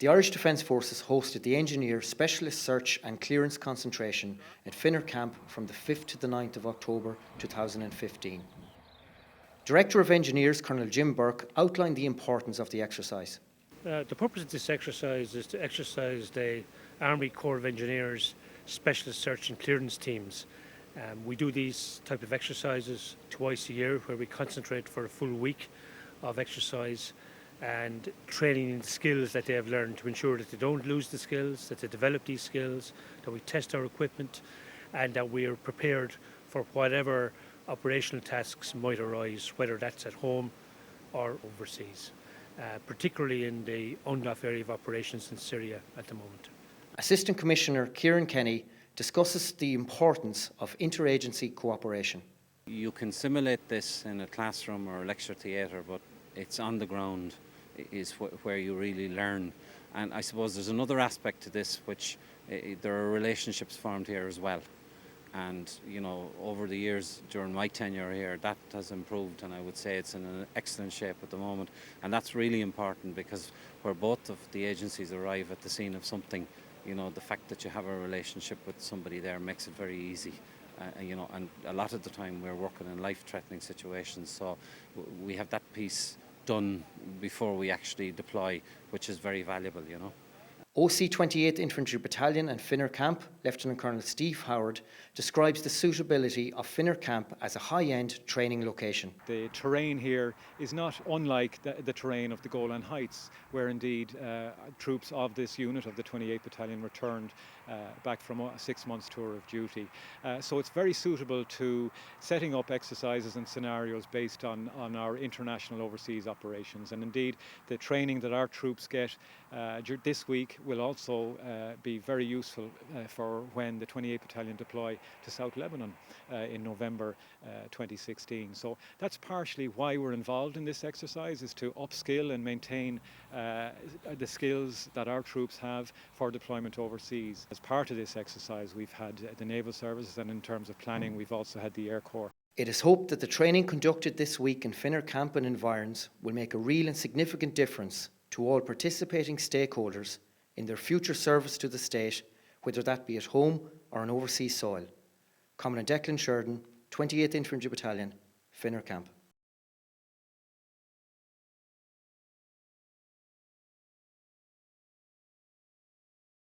The Irish Defence Forces hosted the Engineer Specialist Search and Clearance Concentration at Finner Camp from the 5th to the 9th of October 2015. Director of Engineers Colonel Jim Burke outlined the importance of the exercise. The purpose of this exercise is to exercise the Army Corps of Engineers Specialist Search and Clearance teams. We do these type of exercises twice a year where we concentrate for a full week of exercise and training in skills that they have learned to ensure that they don't lose the skills, that they develop these skills, that we test our equipment and that we are prepared for whatever operational tasks might arise, whether that's at home or overseas, particularly in the UNDOF area of operations in Syria at the moment. Assistant Commissioner Kieran Kenny discusses the importance of interagency cooperation. You can simulate this in a classroom or a lecture theatre, but it's on the ground is where you really learn. And I suppose there's another aspect to this, which there are relationships formed here as well. And, you know, over the years during my tenure here, that has improved, and I would say it's in an excellent shape at the moment. And that's really important because where both of the agencies arrive at the scene of something, you know, the fact that you have a relationship with somebody there makes it very easy. You know, and a lot of the time we're working in life-threatening situations, so we have that piece done before we actually deploy, which is very valuable, you know. OC 28th Infantry Battalion and Finner Camp, Lieutenant Colonel Steve Howard, describes the suitability of Finner Camp as a high-end training location. The terrain here is not unlike the terrain of the Golan Heights, where indeed troops of this unit of the 28th Battalion returned back from a 6 months tour of duty. So it's very suitable to setting up exercises and scenarios based on our international overseas operations. And indeed, the training that our troops get this week will also be very useful for when the 28th Battalion deploy to South Lebanon in November 2016. So that's partially why we're involved in this exercise, is to upskill and maintain the skills that our troops have for deployment overseas. As part of this exercise, we've had the Naval Services, and in terms of planning, we've also had the Air Corps. It is hoped that the training conducted this week in Finner Camp and environs will make a real and significant difference to all participating stakeholders in their future service to the state, whether that be at home or on overseas soil. Commandant Declan Sheridan, 28th Infantry Battalion, Finner Camp.